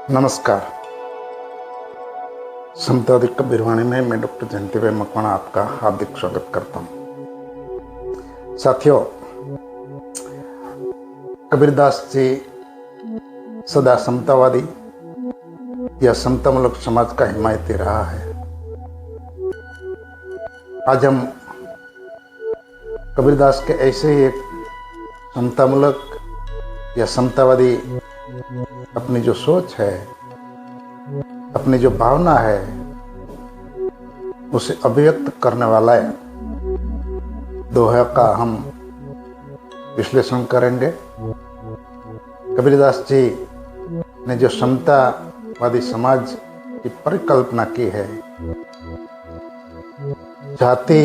नमस्कार। समताधिक कबीरवाणी में मैं डॉक्टर जयंती भाई मकवाना आपका हार्दिक स्वागत करता हूँ। साथियों, कबीरदास जी सदा समतावादी या समतामूलक समाज का हिमायती रहा है। आज हम कबीरदास के ऐसे ही एक समतामूलक या समतावादी अपनी जो सोच है, अपनी जो भावना है, उसे अभिव्यक्त करने वाला है दोहा का हम विश्लेषण करेंगे। कबीरदास जी ने जो समतावादी समाज की परिकल्पना की है, जाति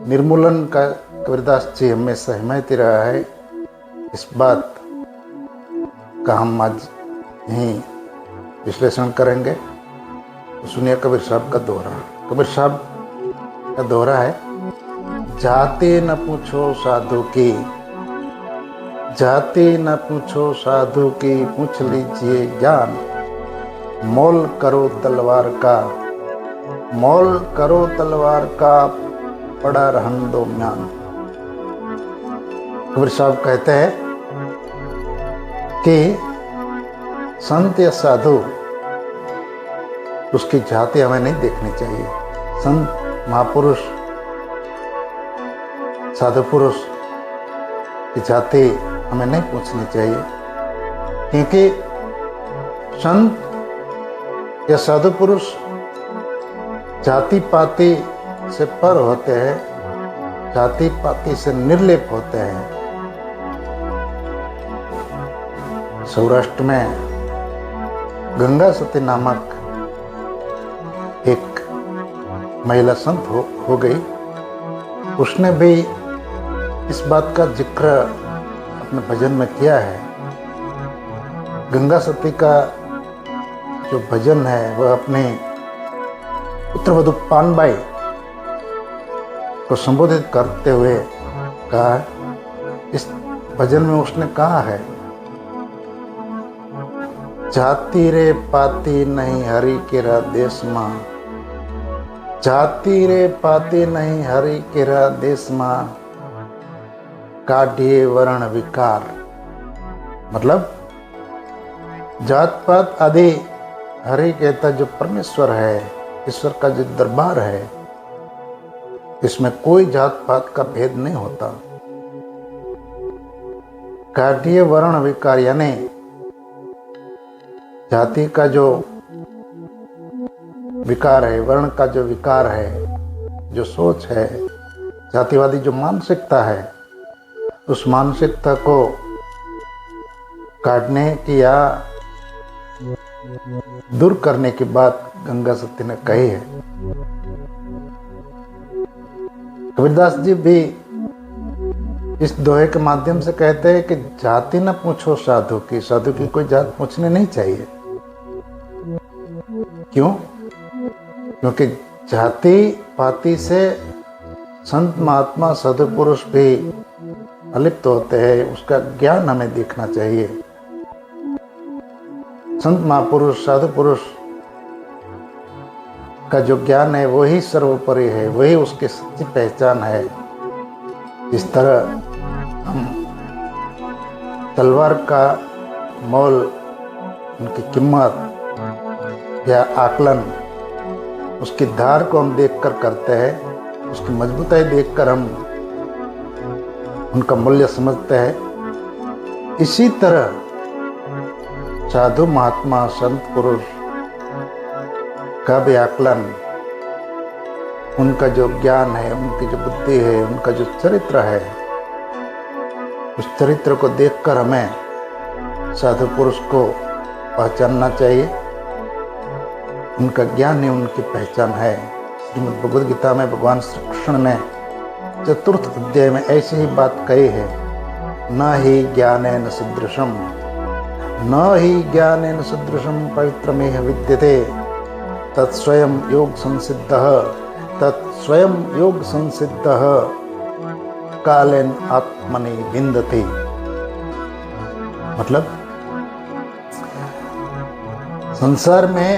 निर्मूलन का कबीरदास जी हमेशा हिमायती रहा है। इस बात का हम आज यहीं विश्लेषण करेंगे। तो सुनिए कबीर साहब का दोहरा। कबीर साहब का दोहरा है, जाति न पूछो साधु की, जाति न पूछो साधु की, पूछ लीजिए ज्ञान, मोल करो तलवार का, मोल करो तलवार का, पड़ा रहन दो म्यान। कबीर साहब कहते हैं कि संत या साधु, उसकी जाति हमें नहीं देखनी चाहिए। संत महापुरुष, साधु पुरुष की जाति हमें नहीं पूछनी चाहिए, क्योंकि संत या साधु पुरुष जाति पाति से पर होते हैं, जाति पाति से निर्लेप होते हैं। सौराष्ट्र में गंगा सती नामक एक महिला संत हो गई। उसने भी इस बात का जिक्र अपने भजन में किया है। गंगा सती का जो भजन है वह अपने पुत्रवधू पानबाई को संबोधित करते हुए कहा है। इस भजन में उसने कहा है, जाति रे पाती नहीं हरि केरा देश मां, जाति रे पाती नहीं हरि केरा देश मां, काढ़िए वर्ण विकार। मतलब जात पात आदि हरि कहता जो परमेश्वर है, ईश्वर का जो दरबार है, इसमें कोई जात पात का भेद नहीं होता। काढ़िए वर्ण विकार यानी जाति का जो विकार है, वर्ण का जो विकार है, जो सोच है, जातिवादी जो मानसिकता है, उस मानसिकता को काटने की या दूर करने की बात गंगा सती ने कही है। कबीरदास जी भी इस दोहे के माध्यम से कहते हैं कि जाति न पूछो साधु की, साधु की कोई जात पूछनी नहीं चाहिए। क्यों? क्योंकि जाति पाति से संत महात्मा साधु पुरुष भी अलिप्त होते हैं, उसका ज्ञान हमें देखना चाहिए। संत महापुरुष साधु पुरुष का जो ज्ञान है वही सर्वोपरि है, वही उसकी सच्ची पहचान है। इस तरह हम तलवार का मोल, उनकी कीमत या आकलन, उसकी धार को हम देखकर करते हैं, उसकी मजबूताई देखकर हम उनका मूल्य समझते हैं। इसी तरह साधु महात्मा संत पुरुष का भी आकलन, उनका जो ज्ञान है, उनकी जो बुद्धि है, उनका जो चरित्र है, उस चरित्र को देखकर हमें साधु पुरुष को पहचानना चाहिए। उनका ज्ञान ही उनकी पहचान है। श्रीमद् भगवद गीता में भगवान श्री कृष्ण ने चतुर्थ अध्याय में ऐसी ही बात कही है, न ही ज्ञानेन सदृशम, न ही ज्ञानेन सदृशम पवित्रमेह विद्यते, तत्स्वयं योग संसिद्धः, तत्स्वयं योग संसिद्धः, कालेन आत्मनि विन्दति। मतलब संसार में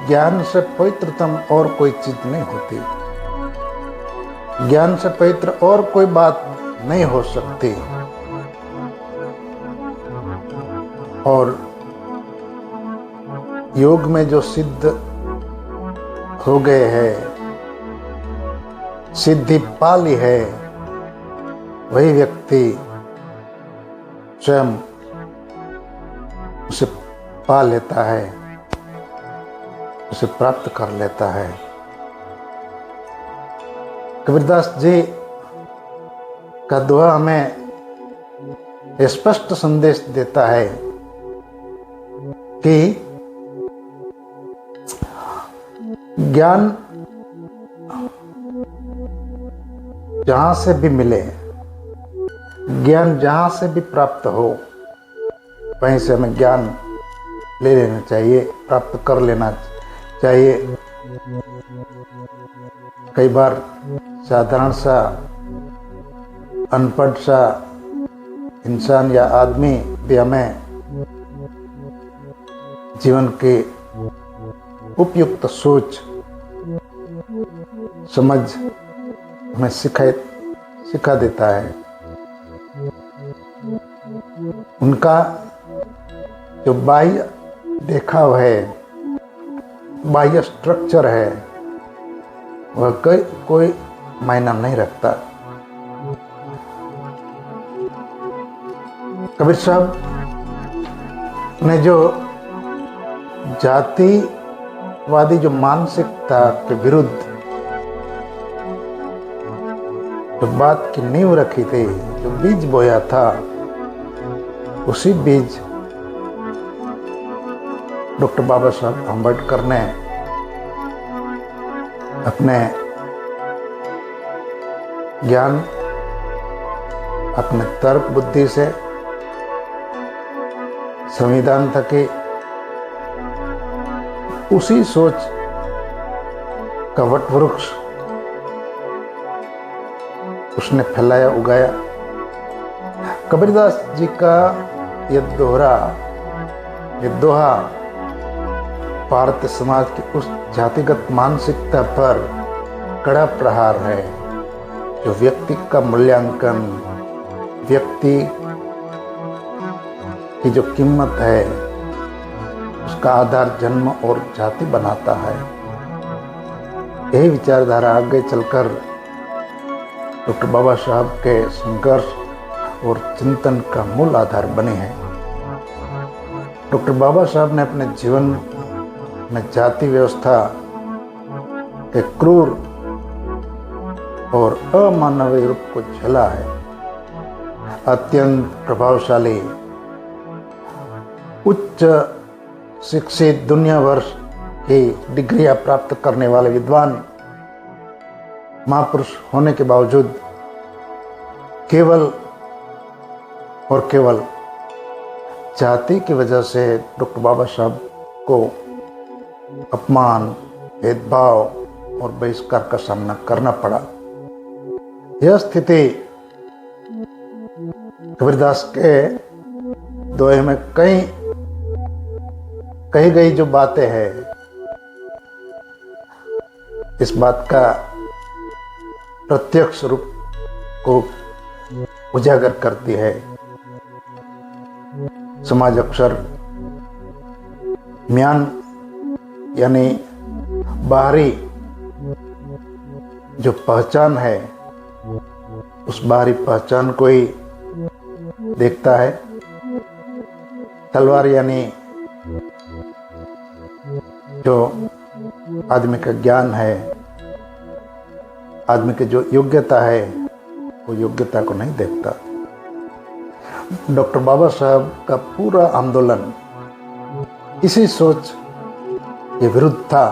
ज्ञान से पवित्रतम और कोई चीज नहीं होती। ज्ञान से पवित्र और कोई बात नहीं हो सकती। और योग में जो सिद्ध हो गए हैं, सिद्धि पा ली है, वही व्यक्ति स्वयं उसे पा लेता है, उसे प्राप्त कर लेता है। कबीरदास जी का दोहा हमें स्पष्ट संदेश देता है कि ज्ञान जहां से भी मिले, ज्ञान जहां से भी प्राप्त हो, वहीं से हमें ज्ञान ले लेना चाहिए, प्राप्त कर लेना चाहिए। कई बार साधारण सा अनपढ़ सा इंसान या आदमी भी हमें जीवन की उपयुक्त सोच समझ हमें सिखा देता है। उनका जो बाह्य देखाव है, बाह्य स्ट्रक्चर है, वह कोई मायना नहीं रखता। कबीर साहब ने जो जातिवादी जो मानसिकता के विरुद्ध जो बात की नींव रखी थी, जो बीज बोया था, उसी बीज डॉक्टर बाबा साहब अम्बेडकर ने अपने ज्ञान, अपने तर्क बुद्धि से संविधान तक की उसी सोच का वट वृक्ष उसने फैलाया, उगाया। कबीरदास जी का यह दोहा भारतीय समाज की उस जातिगत मानसिकता पर कड़ा प्रहार है, जो व्यक्ति का मूल्यांकन, व्यक्ति की जो कीमत है, उसका आधार जन्म और जाति बनाता है। यही विचारधारा आगे चलकर डॉक्टर बाबा साहब के संघर्ष और चिंतन का मूल आधार बने हैं। डॉक्टर बाबा साहब ने अपने जीवन में जाति व्यवस्था के क्रूर और अमानवीय रूप को झेला है। अत्यंत प्रभावशाली, उच्च शिक्षित, दुनिया भर की डिग्रियां प्राप्त करने वाले विद्वान महापुरुष होने के बावजूद केवल और केवल जाति की वजह से डॉक्टर बाबा साहब को अपमान, भेदभाव और बहिष्कार का सामना करना पड़ा। यह स्थिति कबीरदास के दोहे में कही गई जो बातें हैं, इस बात का प्रत्यक्ष रूप को उजागर करती है। समाज अक्सर म्यान यानी बाहरी जो पहचान है, उस बाहरी पहचान को ही देखता है। तलवार यानी जो आदमी का ज्ञान है, आदमी की जो योग्यता है, वो योग्यता को नहीं देखता। डॉक्टर बाबा साहब का पूरा आंदोलन इसी सोच के विरुद्ध था।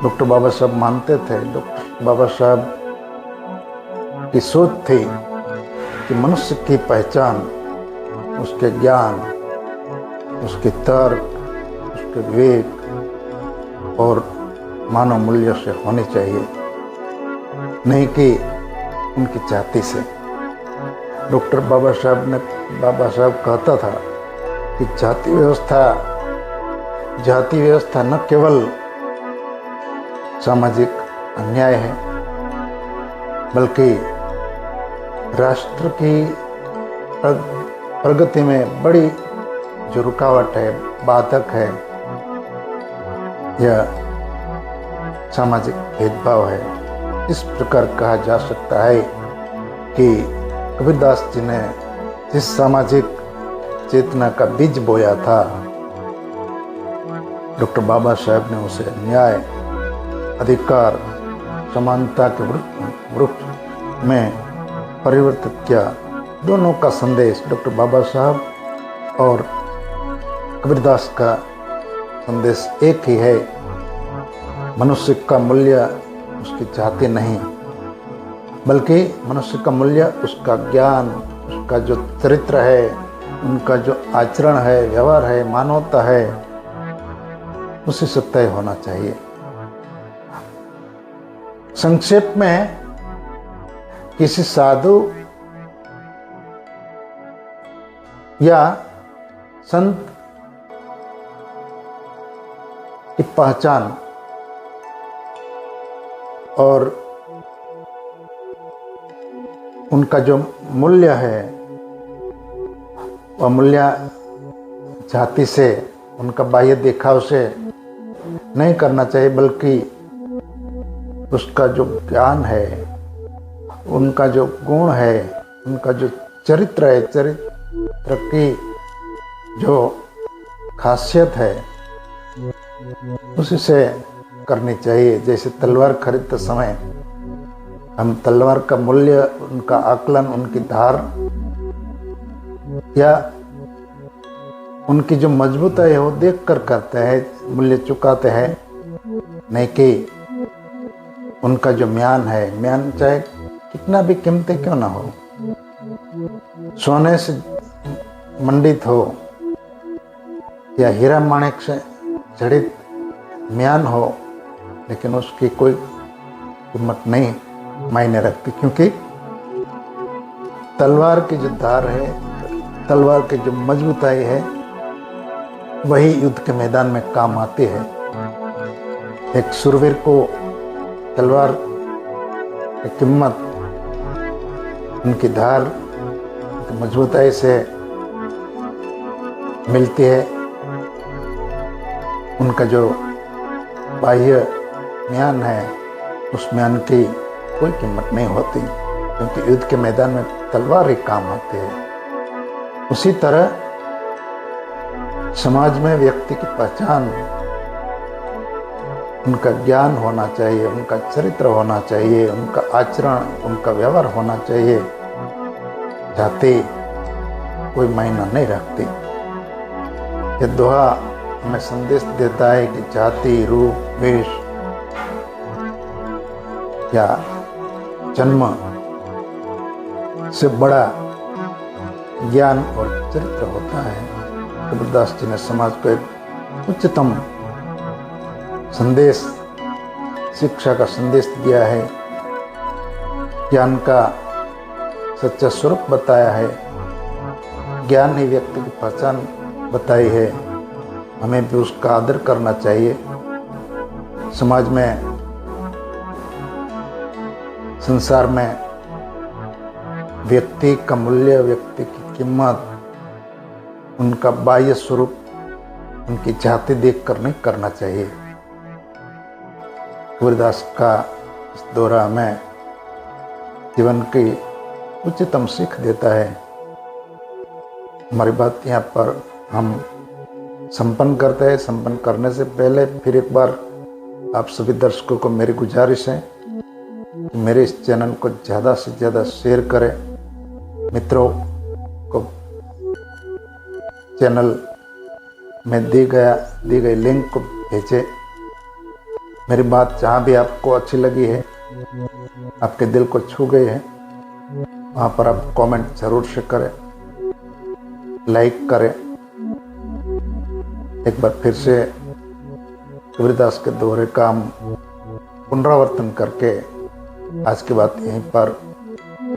डॉक्टर बाबा साहब मानते थे, डॉक्टर बाबा साहब की सोच थी कि मनुष्य की पहचान उसके ज्ञान, उसके तर्क, उसके विवेक और मानव मूल्यों से होनी चाहिए, नहीं कि उनकी जाति से। डॉक्टर बाबा साहब कहता था कि जाति व्यवस्था न केवल सामाजिक अन्याय है, बल्कि राष्ट्र की प्रगति में बड़ी जो रुकावट है, बाधक है, यह सामाजिक भेदभाव है। इस प्रकार कहा जा सकता है कि कबीरदास जी ने जिस सामाजिक चेतना का बीज बोया था, डॉक्टर बाबा साहेब ने उसे न्याय, अधिकार, समानता के वृक्ष में परिवर्तित किया। दोनों का संदेश, डॉक्टर बाबा साहब और कबीरदास का संदेश एक ही है। मनुष्य का मूल्य उसकी जाति नहीं, बल्कि मनुष्य का मूल्य उसका ज्ञान, उसका जो चरित्र है, उनका जो आचरण है, व्यवहार है, मानवता है, उसी से तय होना चाहिए। संक्षेप में किसी साधु या संत की पहचान और उनका जो मूल्य है, वह मूल्य जाति से, उनका बाह्य दिखाव से नहीं करना चाहिए, बल्कि उसका जो ज्ञान है, उनका जो गुण है, उनका जो चरित्र है, चरित्र की जो खासियत है, उसी से करनी चाहिए। जैसे तलवार खरीदते समय हम तलवार का मूल्य, उनका आकलन, उनकी धार या उनकी जो मजबूताई है वो देख कर करते हैं, मूल्य चुकाते हैं, नहीं कि उनका जो म्यान है, म्यान चाहे कितना भी कीमती क्यों ना हो, सोने से मंडित हो या हीरा माणिक से जड़ित म्यान हो, लेकिन उसकी कोई कीमत नहीं मायने रखती, क्योंकि तलवार की जो धार है, तलवार की जो मजबूताई है, वही युद्ध के मैदान में काम आती है। एक शूरवीर को तलवार की कीमत उनकी धार की मजबूताई से मिलती है, उनका जो बाह्य म्यान है, उस म्यान की कोई कीमत नहीं होती, क्योंकि युद्ध के मैदान में तलवार ही काम आती है। उसी तरह समाज में व्यक्ति की पहचान, उनका ज्ञान होना चाहिए, उनका चरित्र होना चाहिए, उनका आचरण, उनका व्यवहार होना चाहिए। जाति कोई मायना नहीं रखती। ये दोहा हमें संदेश देता है कि जाति, रूप, वेश या जन्म से बड़ा ज्ञान और चरित्र होता है। कबीरदास जी ने समाज को एक उच्चतम संदेश, शिक्षा का संदेश दिया है, ज्ञान का सच्चा स्वरूप बताया है, ज्ञान ही व्यक्ति की पहचान बताई है। हमें भी उसका आदर करना चाहिए। समाज में, संसार में व्यक्ति का मूल्य, व्यक्ति की कीमत, उनका बाह्य स्वरूप, उनकी जाति देखकर नहीं करना चाहिए। कबीरदास का इस दोरा हमें जीवन की उच्चतम सीख देता है। हमारी बात यहाँ पर हम संपन्न करते हैं। संपन्न करने से पहले फिर एक बार आप सभी दर्शकों को मेरी गुजारिश है कि मेरे इस चैनल को ज़्यादा से ज़्यादा शेयर करें, मित्रों को चैनल में दी गई लिंक को भेजें। मेरी बात जहाँ भी आपको अच्छी लगी है, आपके दिल को छू गई है, वहाँ पर आप कमेंट जरूर से करें, लाइक करें। एक बार फिर से कबीरदास के दोहरे का हम पुनरावर्तन करके आज की बात यहीं पर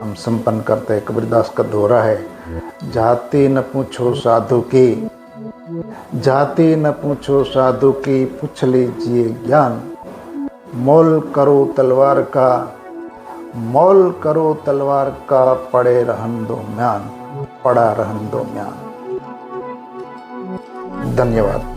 हम संपन्न करते हैं। कबीरदास का दोहरा है, जाति न पूछो साधु की, जाति न पूछो साधु की, पूछ लीजिए ज्ञान। मोल करो तलवार का, मोल करो तलवार का, पड़े रहन दो म्यान, पड़ा रहन दो म्यान। धन्यवाद।